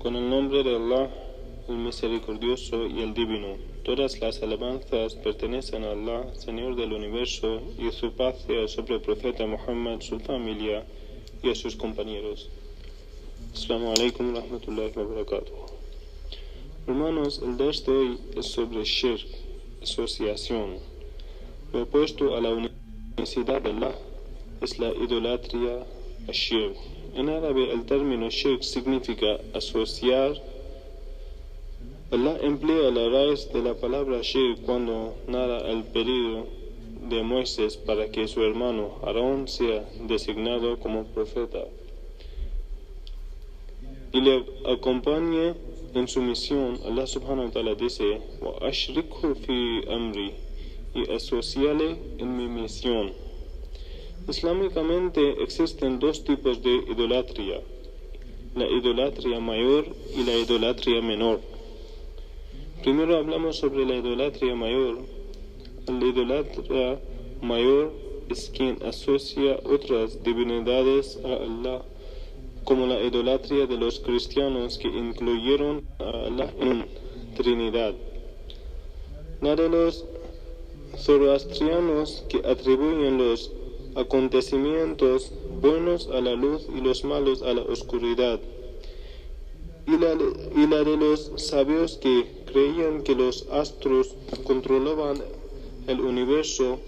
Con el nombre de Allah, el Misericordioso y el Divino. Todas las alabanzas pertenecen a Allah, Señor del Universo, y su paz sea sobre el profeta Muhammad, su familia y a sus compañeros. Assalamu alaikum wa rahmatullahi wa barakatuh. Hermanos, el ders de hoy es sobre shirk, asociación. Lo opuesto a la unicidad de Allah es la idolatría, shirk. En árabe el término shirk significa asociar. Allah emplea la raíz de la palabra shirk cuando narra el pedido de Moisés para que su hermano Aarón sea designado como profeta y le acompañe en su misión. Allah subhanahu wa ta'ala dice: wa ashrikhu fi amri, y asociale en mi misión. Islámicamente existen dos tipos de idolatría: la idolatría mayor y la idolatría menor. Primero hablamos sobre la idolatría mayor. La idolatría mayor es quien asocia otras divinidades a Allah, como la idolatría de los cristianos que incluyeron a Allah en Trinidad. La de los zoroastrianos que atribuyen los acontecimientos buenos a la luz y los malos a la oscuridad. Y la de los sabios que creían que los astros controlaban el universo.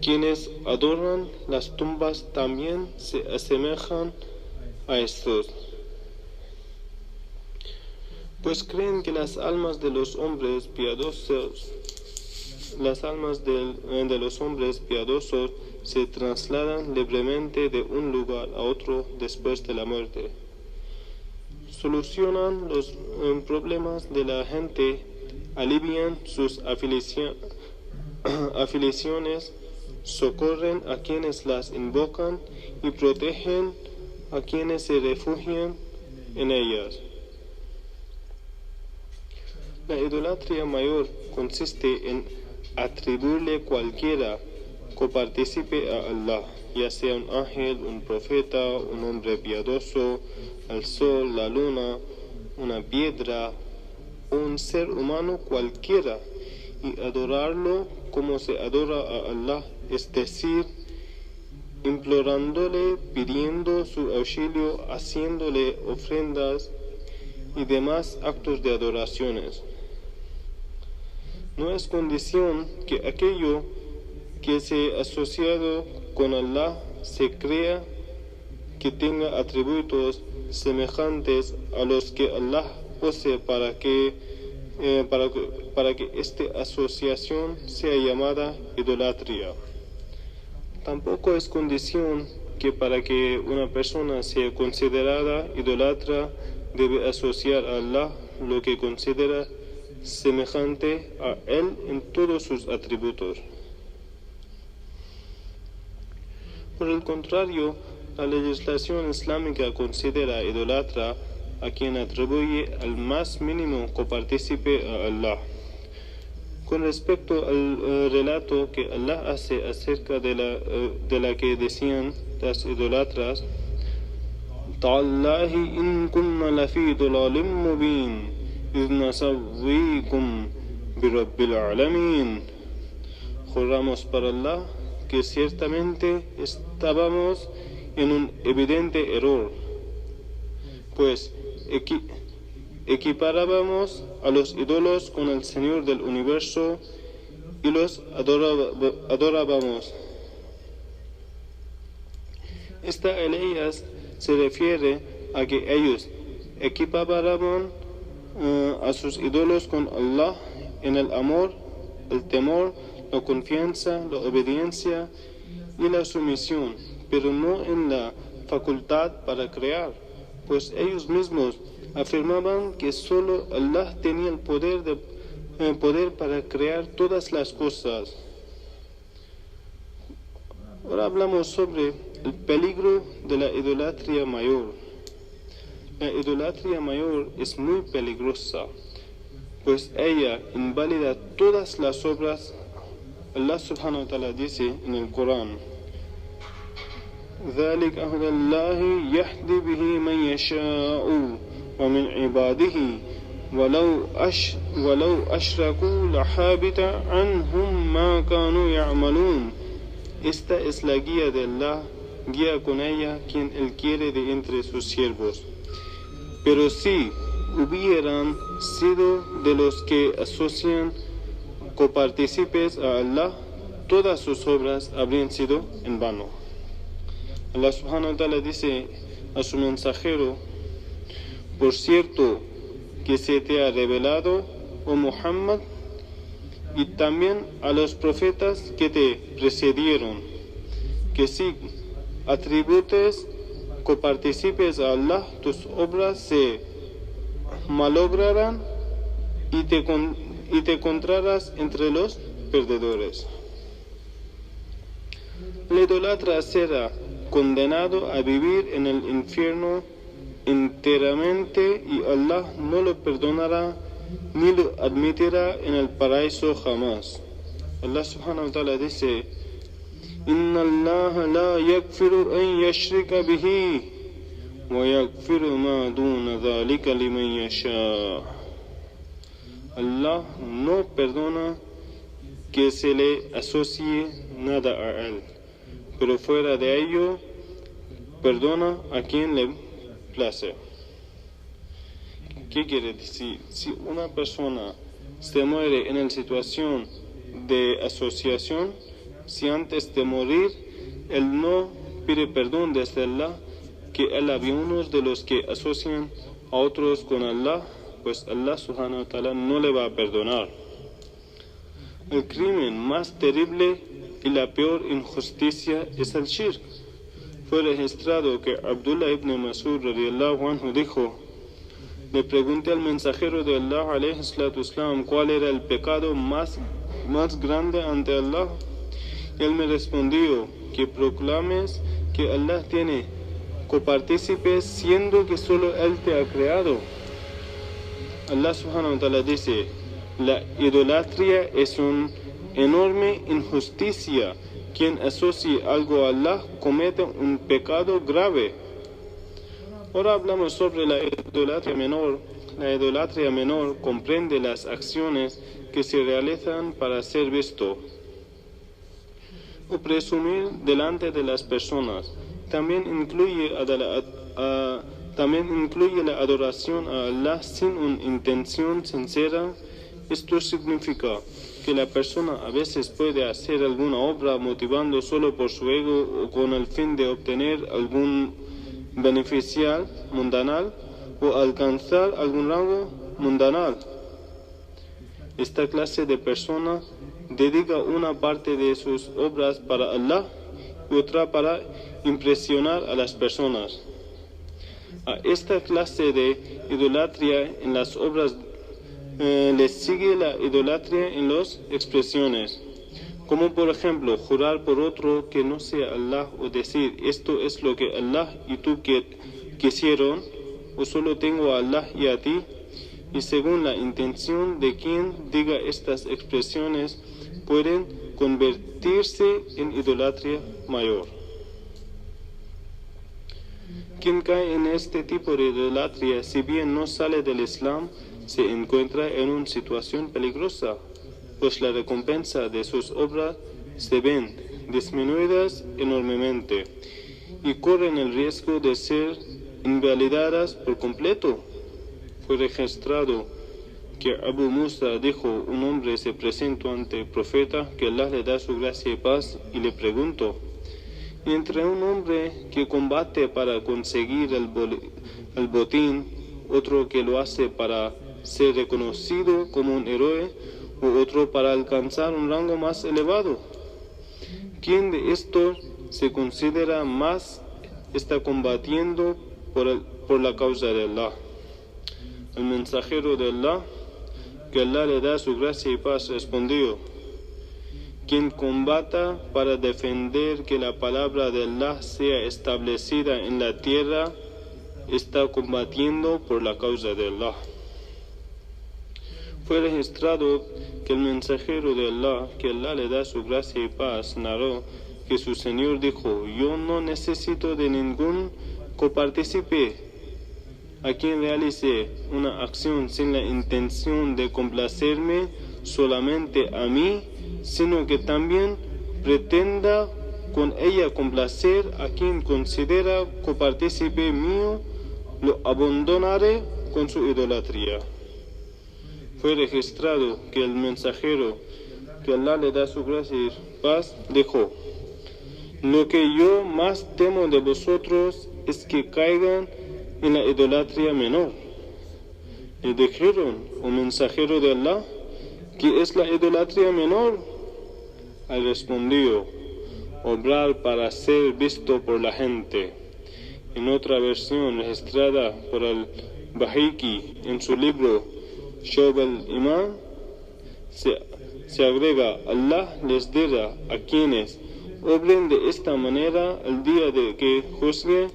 Quienes adoran las tumbas también se asemejan a estos, pues creen que las almas de los hombres piadosos se trasladan libremente de un lugar a otro después de la muerte. Solucionan los problemas de la gente, alivian sus aflicciones, socorren a quienes las invocan y protegen a quienes se refugian en ellas. La idolatría mayor consiste en atribuirle cualquiera copartícipe a Allah, ya sea un ángel, un profeta, un hombre piadoso, el sol, la luna, una piedra o un ser humano cualquiera, y adorarlo como se adora a Allah, es decir, implorándole, pidiendo su auxilio, haciéndole ofrendas y demás actos de adoraciones. No es condición que aquello que se ha asociado con Allah se crea que tenga atributos semejantes a los que Allah posee para que esta asociación sea llamada idolatría. Tampoco es condición que para que una persona sea considerada idólatra debe asociar a Allah lo que considera semejante a Él en todos sus atributos. Por el contrario, la legislación islámica considera idólatra a quien atribuye al más mínimo copartícipe a Allah. Con respecto al relato que Allah hace acerca de la que decían las idolatras: Ta'allahi in kunna lafi dalalim mubin iz nasawwikum bi rabbil alamin. Juramos por Allah que ciertamente estábamos en un evidente error, pues equiparábamos a los ídolos con el Señor del Universo y los adorábamos. Esta eleyas se refiere a que ellos equiparaban a sus ídolos con Allah en el amor, el temor, la confianza, la obediencia y la sumisión, pero no en la facultad para crear, pues ellos mismos afirmaban que solo Allah tenía el poder para crear todas las cosas. Ahora hablamos sobre el peligro de la idolatría mayor. La idolatría mayor es muy peligrosa, pues ella invalida todas las obras. Allah subhanahu wa ta'ala dice en el Corán: ذلك هدى الله يهدي به من يشاء ومن عباده ولو أشركوا لحبط عنهم ما كانوا يعملون. Esta es la guía de Allah, guía con ella quien Él quiere de entre sus siervos. Pero si hubieran sido de los que asocian copartícipes a Allah, todas sus obras habrían sido en vano. Allah subhanahu wa ta'ala dice a su mensajero: por cierto que se te ha revelado, oh Muhammad, y también a los profetas que te precedieron, que si atributes copartícipes a Allah, tus obras se malograrán y te encontrarás entre los perdedores. El idólatra será condenado a vivir en el infierno enteramente y Allah no lo perdonará ni lo admitirá en el paraíso jamás. Allah subhanahu wa ta'ala dice: Inna Allah la yakfiru an yashrika bihi wa yakfiru ma duna dhalika liman yasha. Allah no perdona que se le asocie nada a él, pero fuera de ello perdona a quien le place. ¿Qué quiere decir? Si una persona se muere en la situación de asociación, si antes de morir él no pide perdón desde Allah, que él había unos de los que asocian a otros con Allah, pues Allah subhanahu wa ta'ala no le va a perdonar. El crimen más terrible y la peor injusticia es el shirk. Fue registrado que Abdullah ibn Mas'ud radiyallahu anhu dijo: le pregunté al mensajero de Allah alayhi salatu wassalam cuál era el pecado más grande ante Allah. Él me respondió: que proclames que Allah tiene copartícipes siendo que solo Él te ha creado. Allah subhanahu wa ta'ala dice: la idolatría es una enorme injusticia. Quien asocia algo a Allah comete un pecado grave. Ahora hablamos sobre la idolatría menor. La idolatría menor comprende las acciones que se realizan para ser visto o presumir delante de las personas. También incluye la adoración a Allah sin una intención sincera. Esto significa que la persona a veces puede hacer alguna obra motivando solo por su ego o con el fin de obtener algún beneficio mundanal o alcanzar algún rango mundanal. Esta clase de persona dedica una parte de sus obras para Allah y otra para impresionar a las personas. A esta clase de idolatría en las obras les sigue la idolatría en las expresiones, como por ejemplo jurar por otro que no sea Allah o decir esto es lo que Allah y tú quisieron, o solo tengo a Allah y a ti, y según la intención de quien diga estas expresiones pueden convertirse en idolatría mayor. Quien cae en este tipo de idolatría, si bien no sale del Islam, se encuentra en una situación peligrosa, pues la recompensa de sus obras se ven disminuidas enormemente y corren el riesgo de ser invalidadas por completo. Fue registrado que Abu Musa dijo: un hombre se presentó ante el profeta, que Allah le da su gracia y paz, y le preguntó: entre un hombre que combate para conseguir el botín, otro que lo hace para ser reconocido como un héroe, u otro para alcanzar un rango más elevado, ¿quién de estos se considera más está combatiendo por la causa de Allah? El mensajero de Allah, que Allah le da su gracia y paz, respondió: quien combata para defender que la palabra de Allah sea establecida en la tierra, está combatiendo por la causa de Allah. Fue registrado que el mensajero de Allah, que Allah le da su gracia y paz, narró que su Señor dijo: yo no necesito de ningún copartícipe a quien realice una acción sin la intención de complacerme solamente a mí, sino que también pretenda con ella complacer a quien considera copartícipe mío, lo abandonaré con su idolatría. Fue registrado que el mensajero, que Allah le da su gracia y paz, dijo: lo que yo más temo de vosotros es que caigan en la idolatría menor. Le dijeron: ¿o mensajero de Allah, qué es la idolatría menor? Él respondió: obrar para ser visto por la gente. En otra versión registrada por el Bahiki en su libro Shu'ab al-Iman, se agrega: Allah les dirá a quienes obren de esta manera el día de que juzgue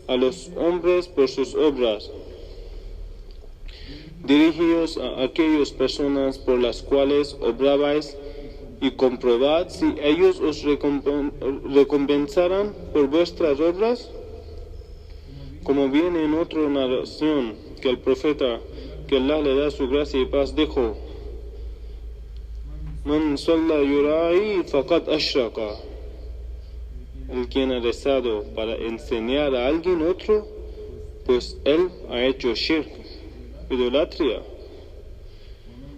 a los hombres por sus obras: dirigíos a aquellas personas por las cuales obrabais y comprobad si ellos os recompensarán por vuestras obras. Como viene en otra narración, que el profeta, que Allah le da su gracia y paz, dijo: Man salla yura'i faqad ashraka. El quien ha rezado para enseñar a alguien otro, pues él ha hecho shirk, idolatría.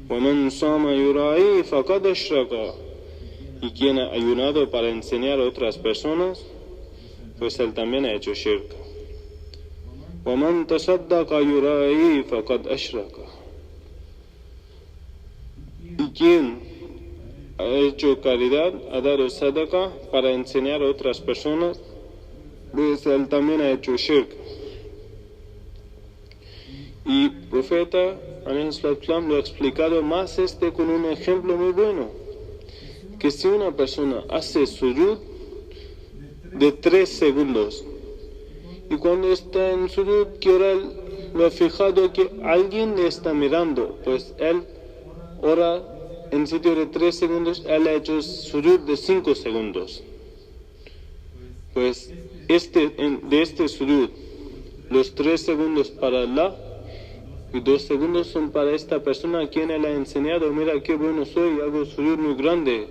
وَمَنْ صَامَ يُرَائِي فَقَدْ أَشْرَكَ. Y quien ha ayunado para enseñar a otras personas, pues él también ha hecho shirk. وَمَنْ تَصَدَّقَ يُرَائِي فَقَدْ أَشْرَكَ. Y quien ha hecho caridad, ha dado sadaqa para enseñar a otras personas, pues él también ha hecho shirk. Y el profeta lo ha explicado más con un ejemplo muy bueno: que si una persona hace sujud de 3 segundos, y cuando está en sujud, que ahora lo ha fijado que alguien le está mirando, pues él ora en sitio de 3 segundos, él ha hecho sujud de 5 segundos. Pues de este sujud, los 3 segundos para Allah y 2 segundos son para esta persona a quien él ha enseñado: mira qué bueno soy, hago sujud muy grande.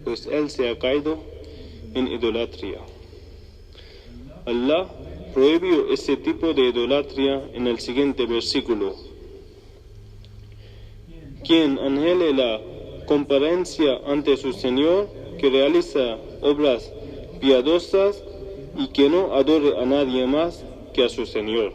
Pues él se ha caído en idolatría. Allah prohibió ese tipo de idolatría en el siguiente versículo: quien anhele la comparencia ante su Señor, que realiza obras piadosas y que no adore a nadie más que a su Señor.